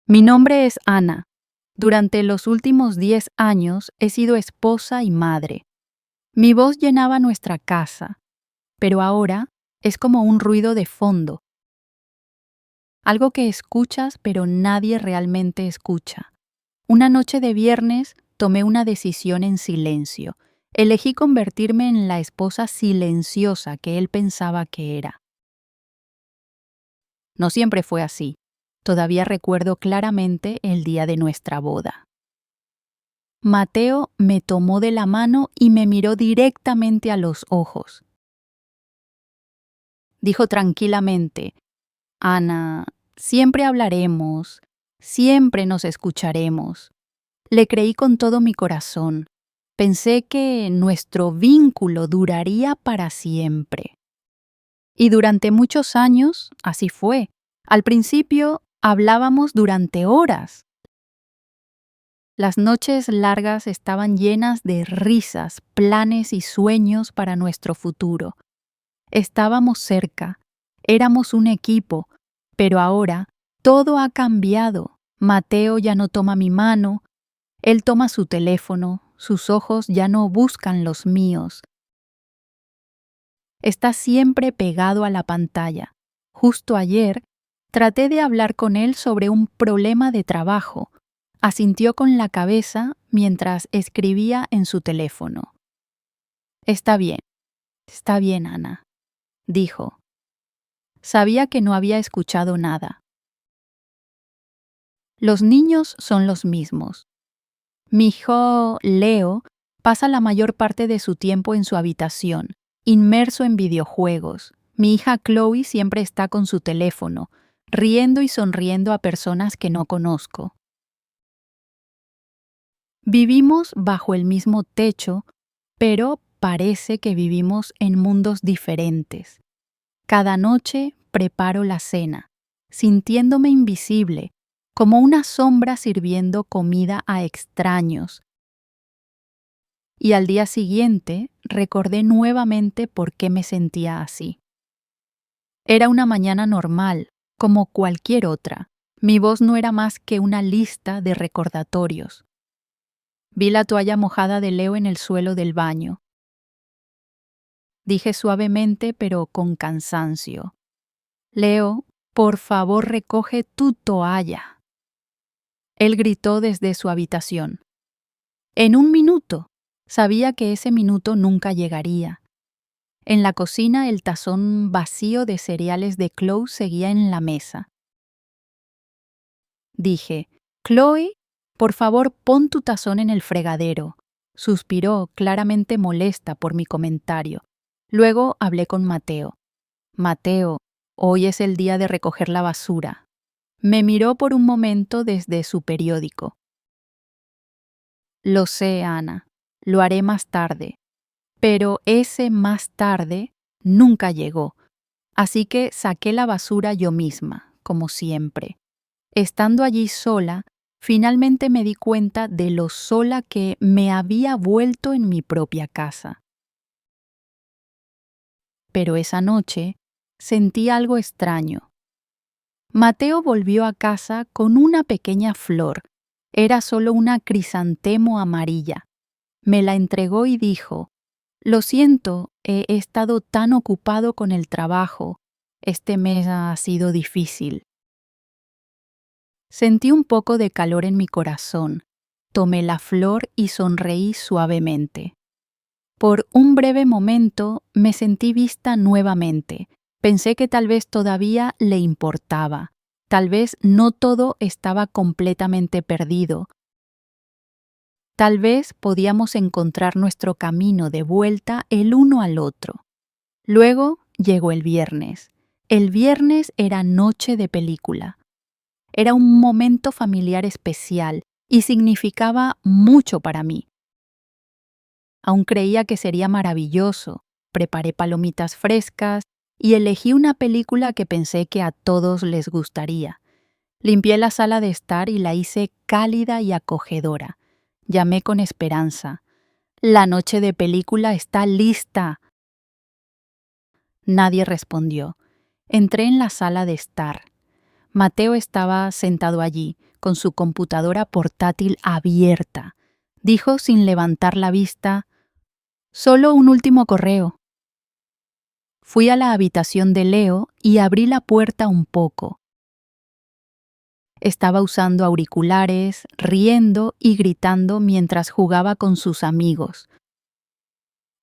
Mi nombre es Ana. Durante los últimos 10 años he sido esposa y madre. Mi voz llenaba nuestra casa, pero ahora es como un ruido de fondo, algo que escuchas pero nadie realmente escucha. Una noche de viernes tomé una decisión en silencio. Elegí convertirme en la esposa silenciosa que él pensaba que era. No siempre fue así. Todavía recuerdo claramente el día de nuestra boda. Mateo me tomó de la mano y me miró directamente a los ojos. Dijo tranquilamente: Ana, siempre hablaremos, siempre nos escucharemos. Le creí con todo mi corazón. Pensé que nuestro vínculo duraría para siempre. Y durante muchos años así fue. Al principio hablábamos durante horas. Las noches largas estaban llenas de risas, planes y sueños para nuestro futuro. Estábamos cerca, éramos un equipo, pero ahora todo ha cambiado. Mateo ya no toma mi mano, él toma su teléfono, sus ojos ya no buscan los míos. Está siempre pegado a la pantalla. Justo ayer traté de hablar con él sobre un problema de trabajo. Asintió con la cabeza mientras escribía en su teléfono. Está bien, Ana, dijo. Sabía que no había escuchado nada. Los niños son los mismos. Mi hijo, Leo, pasa la mayor parte de su tiempo en su habitación, inmerso en videojuegos. Mi hija Chloe siempre está con su teléfono, riendo y sonriendo a personas que no conozco. Vivimos bajo el mismo techo, pero parece que vivimos en mundos diferentes. Cada noche preparo la cena, sintiéndome invisible, como una sombra sirviendo comida a extraños. Y al día siguiente recordé nuevamente por qué me sentía así. Era una mañana normal, como cualquier otra. Mi voz no era más que una lista de recordatorios. Vi la toalla mojada de Leo en el suelo del baño. Dije suavemente pero con cansancio: Leo, por favor recoge tu toalla. Él gritó desde su habitación. En un minuto. Sabía que ese minuto nunca llegaría. En la cocina el tazón vacío de cereales de Chloe seguía en la mesa. Dije: Chloe, por favor pon tu tazón en el fregadero. Suspiró, claramente molesta por mi comentario. Luego hablé con Mateo. Mateo, hoy es el día de recoger la basura. Me miró por un momento desde su periódico. Lo sé, Ana, lo haré más tarde. Pero ese más tarde nunca llegó. Así que saqué la basura yo misma, como siempre. Estando allí sola, finalmente me di cuenta de lo sola que me había vuelto en mi propia casa. Pero esa noche sentí algo extraño. Mateo volvió a casa con una pequeña flor. Era solo una crisantemo amarilla. Me la entregó y dijo: Lo siento, he estado tan ocupado con el trabajo. Este mes ha sido difícil. Sentí un poco de calor en mi corazón. Tomé la flor y sonreí suavemente. Por un breve momento me sentí vista nuevamente. Pensé que tal vez todavía le importaba. Tal vez no todo estaba completamente perdido. Tal vez podíamos encontrar nuestro camino de vuelta el uno al otro. Luego llegó el viernes. El viernes era noche de película. Era un momento familiar especial y significaba mucho para mí. Aún creía que sería maravilloso. Preparé palomitas frescas y elegí una película que pensé que a todos les gustaría. Limpié la sala de estar y la hice cálida y acogedora. Llamé con esperanza. La noche de película está lista. Nadie respondió. Entré en la sala de estar. Mateo estaba sentado allí, con su computadora portátil abierta. Dijo sin levantar la vista: «Solo un último correo». Fui a la habitación de Leo y abrí la puerta un poco. Estaba usando auriculares, riendo y gritando mientras jugaba con sus amigos.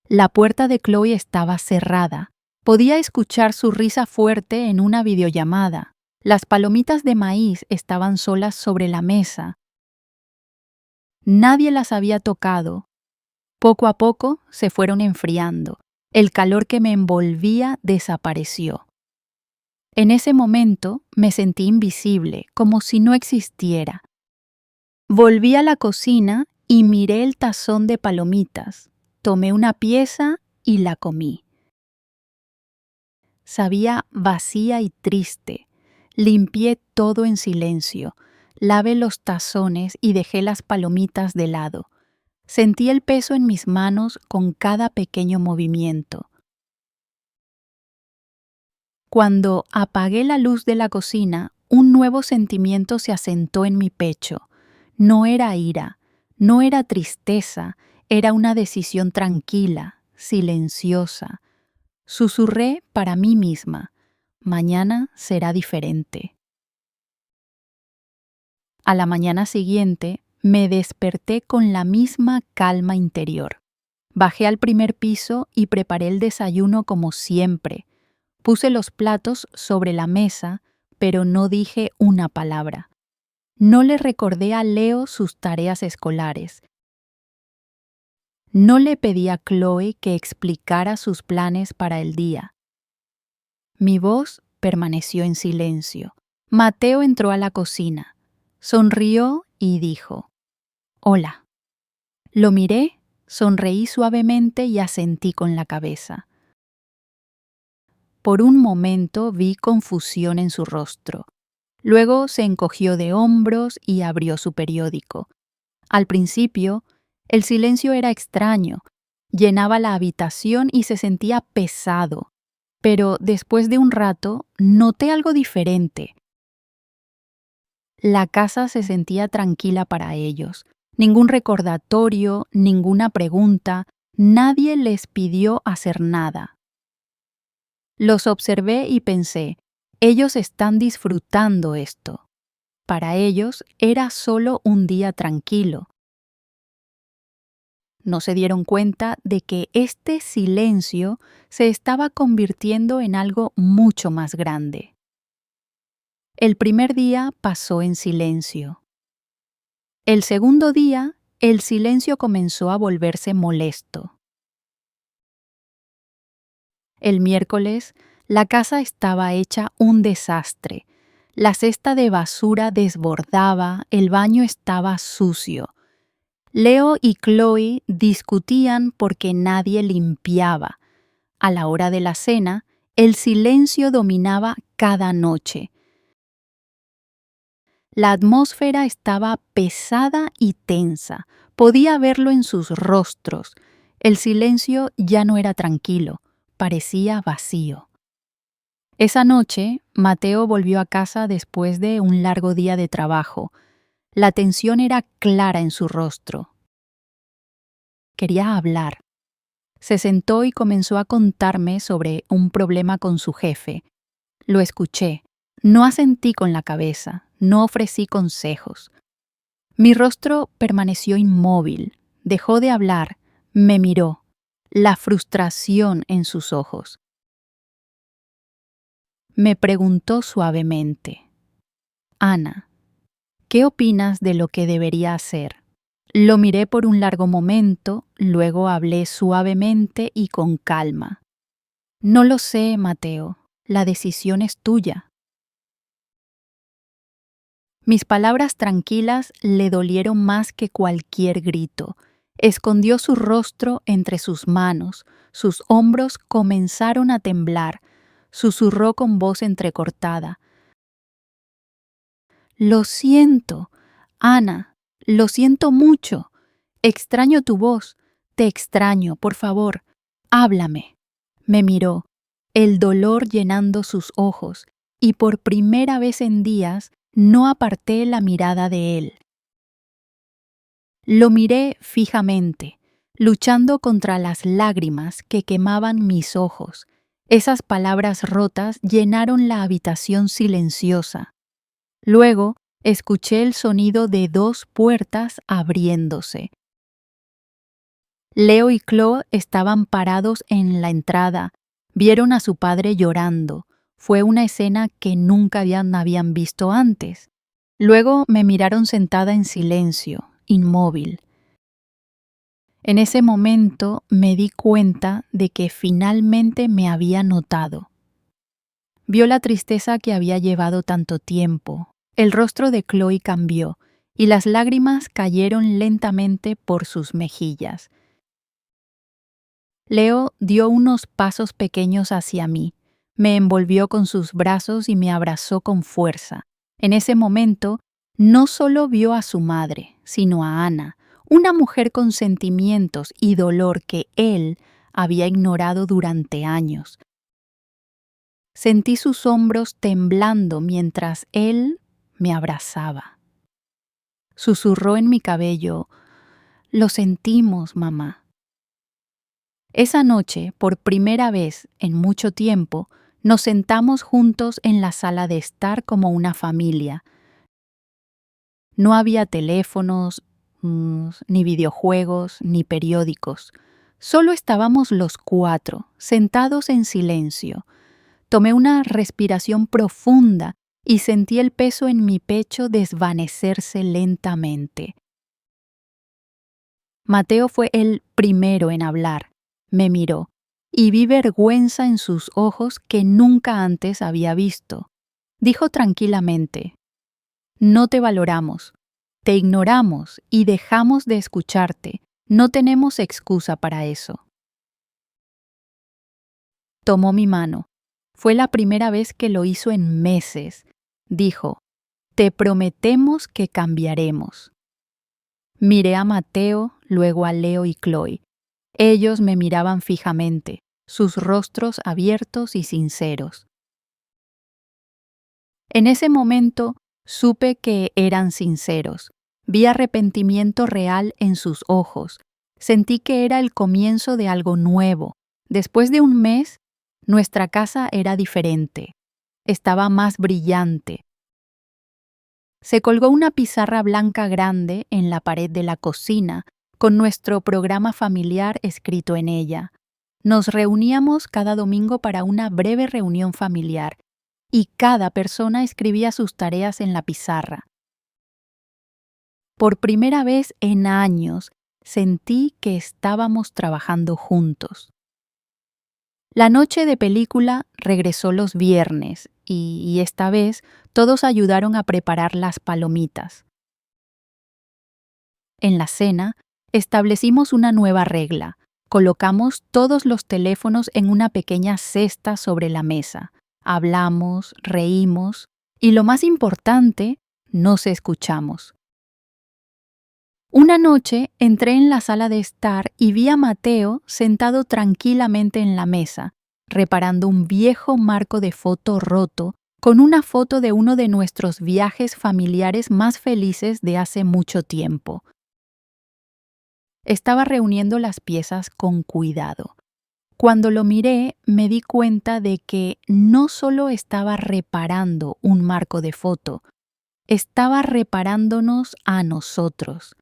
La puerta de Chloe estaba cerrada. Podía escuchar su risa fuerte en una videollamada. Las palomitas de maíz estaban solas sobre la mesa. Nadie las había tocado. Poco a poco se fueron enfriando. El calor que me envolvía desapareció. En ese momento me sentí invisible, como si no existiera. Volví a la cocina y miré el tazón de palomitas. Tomé una pieza y la comí. Sabía vacía y triste. Limpié todo en silencio. Lavé los tazones y dejé las palomitas de lado. Sentí el peso en mis manos con cada pequeño movimiento. Cuando apagué la luz de la cocina, un nuevo sentimiento se asentó en mi pecho. No era ira, no era tristeza, era una decisión tranquila, silenciosa. Susurré para mí misma: mañana será diferente. A la mañana siguiente, me desperté con la misma calma interior. Bajé al primer piso y preparé el desayuno como siempre. Puse los platos sobre la mesa, pero no dije una palabra. No le recordé a Leo sus tareas escolares. No le pedí a Chloe que explicara sus planes para el día. Mi voz permaneció en silencio. Mateo entró a la cocina, sonrió y dijo: «Hola». Lo miré, sonreí suavemente y asentí con la cabeza. Por un momento vi confusión en su rostro. Luego se encogió de hombros y abrió su periódico. Al principio, el silencio era extraño, llenaba la habitación y se sentía pesado. Pero después de un rato, noté algo diferente. La casa se sentía tranquila para ellos. Ningún recordatorio, ninguna pregunta, nadie les pidió hacer nada. Los observé y pensé: ellos están disfrutando esto. Para ellos era solo un día tranquilo. No se dieron cuenta de que este silencio se estaba convirtiendo en algo mucho más grande. El primer día pasó en silencio. El segundo día, el silencio comenzó a volverse molesto. El miércoles, la casa estaba hecha un desastre. La cesta de basura desbordaba, el baño estaba sucio. Leo y Chloe discutían porque nadie limpiaba. A la hora de la cena, el silencio dominaba cada noche. La atmósfera estaba pesada y tensa. Podía verlo en sus rostros. El silencio ya no era tranquilo, parecía vacío. Esa noche, Mateo volvió a casa después de un largo día de trabajo. La tensión era clara en su rostro. Quería hablar. Se sentó y comenzó a contarme sobre un problema con su jefe. Lo escuché. No asentí con la cabeza, no ofrecí consejos. Mi rostro permaneció inmóvil. Dejó de hablar, me miró. La frustración en sus ojos. Me preguntó suavemente: «Ana, ¿qué opinas de lo que debería hacer?». Lo miré por un largo momento, luego hablé suavemente y con calma: «No lo sé, Mateo. La decisión es tuya». Mis palabras tranquilas le dolieron más que cualquier grito. Escondió su rostro entre sus manos, sus hombros comenzaron a temblar. Susurró con voz entrecortada: «Lo siento, Ana, lo siento mucho. Extraño tu voz, te extraño, por favor, háblame». Me miró, el dolor llenando sus ojos, y por primera vez en días no aparté la mirada de él. Lo miré fijamente, luchando contra las lágrimas que quemaban mis ojos. Esas palabras rotas llenaron la habitación silenciosa. Luego escuché el sonido de 2 puertas abriéndose. Leo y Chloe estaban parados en la entrada. Vieron a su padre llorando. Fue una escena que nunca habían visto antes. Luego me miraron sentada en silencio, inmóvil. En ese momento me di cuenta de que finalmente me había notado. Vio la tristeza que había llevado tanto tiempo. El rostro de Chloe cambió y las lágrimas cayeron lentamente por sus mejillas. Leo dio unos pasos pequeños hacia mí, me envolvió con sus brazos y me abrazó con fuerza. En ese momento, no solo vio a su madre, sino a Ana, una mujer con sentimientos y dolor que él había ignorado durante años. Sentí sus hombros temblando mientras él me abrazaba. Susurró en mi cabello: «Lo sentimos, mamá». Esa noche, por primera vez en mucho tiempo, nos sentamos juntos en la sala de estar como una familia. No había teléfonos, ni videojuegos, ni periódicos. Solo estábamos los 4, sentados en silencio. Tomé una respiración profunda y sentí el peso en mi pecho desvanecerse lentamente. Mateo fue el primero en hablar. Me miró y vi vergüenza en sus ojos que nunca antes había visto. Dijo tranquilamente: «No te valoramos, te ignoramos y dejamos de escucharte. No tenemos excusa para eso». Tomó mi mano. Fue la primera vez que lo hizo en meses. Dijo: «Te prometemos que cambiaremos». Miré a Mateo, luego a Leo y Chloe. Ellos me miraban fijamente, sus rostros abiertos y sinceros. En ese momento supe que eran sinceros. Vi arrepentimiento real en sus ojos. Sentí que era el comienzo de algo nuevo. Después de un mes, nuestra casa era diferente. Estaba más brillante. Se colgó una pizarra blanca grande en la pared de la cocina, con nuestro programa familiar escrito en ella. Nos reuníamos cada domingo para una breve reunión familiar y cada persona escribía sus tareas en la pizarra. Por primera vez en años sentí que estábamos trabajando juntos. La noche de película regresó los viernes y esta vez todos ayudaron a preparar las palomitas. En la cena, establecimos una nueva regla. Colocamos todos los teléfonos en una pequeña cesta sobre la mesa. Hablamos, reímos y lo más importante, nos escuchamos. Una noche entré en la sala de estar y vi a Mateo sentado tranquilamente en la mesa, reparando un viejo marco de foto roto con una foto de uno de nuestros viajes familiares más felices de hace mucho tiempo. Estaba reuniendo las piezas con cuidado. Cuando lo miré, me di cuenta de que no solo estaba reparando un marco de foto, estaba reparándonos a nosotros.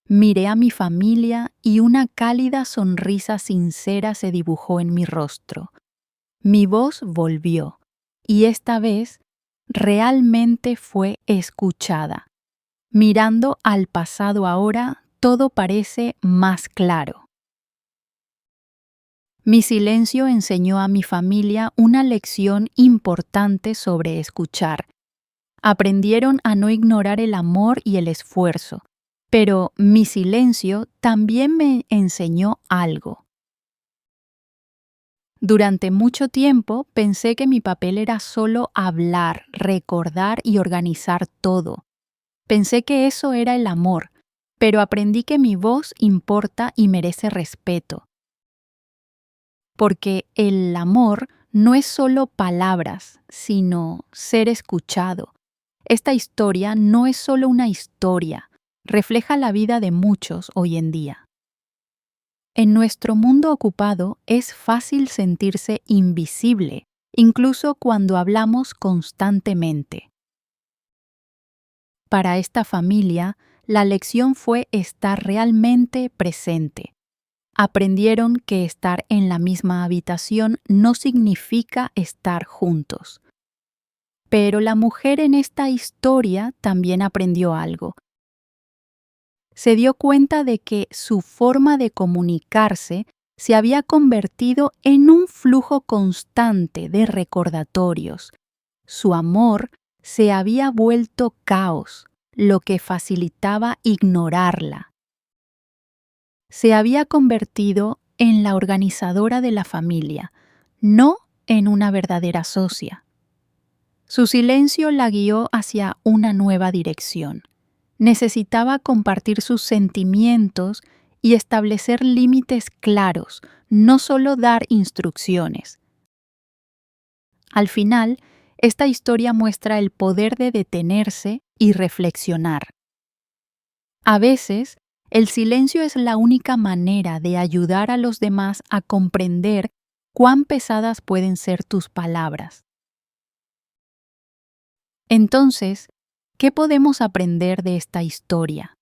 Miré a mi familia y una cálida sonrisa sincera se dibujó en mi rostro. Mi voz volvió, y esta vez realmente fue escuchada. Mirando al pasado ahora, todo parece más claro. Mi silencio enseñó a mi familia una lección importante sobre escuchar. Aprendieron a no ignorar el amor y el esfuerzo, pero mi silencio también me enseñó algo. Durante mucho tiempo pensé que mi papel era solo hablar, recordar y organizar todo. Pensé que eso era el amor, pero aprendí que mi voz importa y merece respeto. Porque el amor no es solo palabras, sino ser escuchado. Esta historia no es solo una historia, refleja la vida de muchos hoy en día. En nuestro mundo ocupado es fácil sentirse invisible, incluso cuando hablamos constantemente. Para esta familia, la lección fue estar realmente presente. Aprendieron que estar en la misma habitación no significa estar juntos. Pero la mujer en esta historia también aprendió algo. Se dio cuenta de que su forma de comunicarse se había convertido en un flujo constante de recordatorios. Su amor se había vuelto caos, lo que facilitaba ignorarla. Se había convertido en la organizadora de la familia, no en una verdadera socia. Su silencio la guió hacia una nueva dirección. Necesitaba compartir sus sentimientos y establecer límites claros, no solo dar instrucciones. Al final, esta historia muestra el poder de detenerse y reflexionar. A veces, el silencio es la única manera de ayudar a los demás a comprender cuán pesadas pueden ser tus palabras. Entonces, ¿qué podemos aprender de esta historia?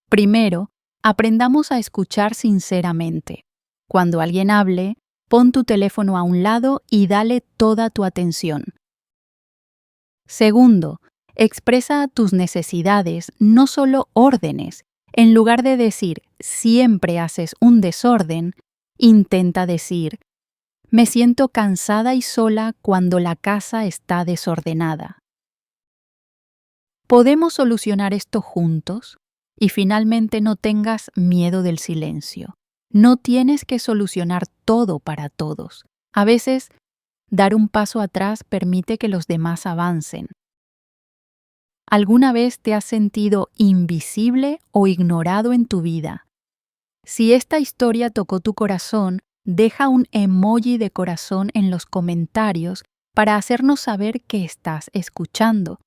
Primero, aprendamos a escuchar sinceramente. Cuando alguien hable, pon tu teléfono a un lado y dale toda tu atención. Segundo, expresa tus necesidades, no solo órdenes. En lugar de decir, siempre haces un desorden, intenta decir, me siento cansada y sola cuando la casa está desordenada. ¿Podemos solucionar esto juntos? Y finalmente, no tengas miedo del silencio. No tienes que solucionar todo para todos. A veces, dar un paso atrás permite que los demás avancen. ¿Alguna vez te has sentido invisible o ignorado en tu vida? Si esta historia tocó tu corazón, deja un emoji de corazón en los comentarios para hacernos saber que estás escuchando.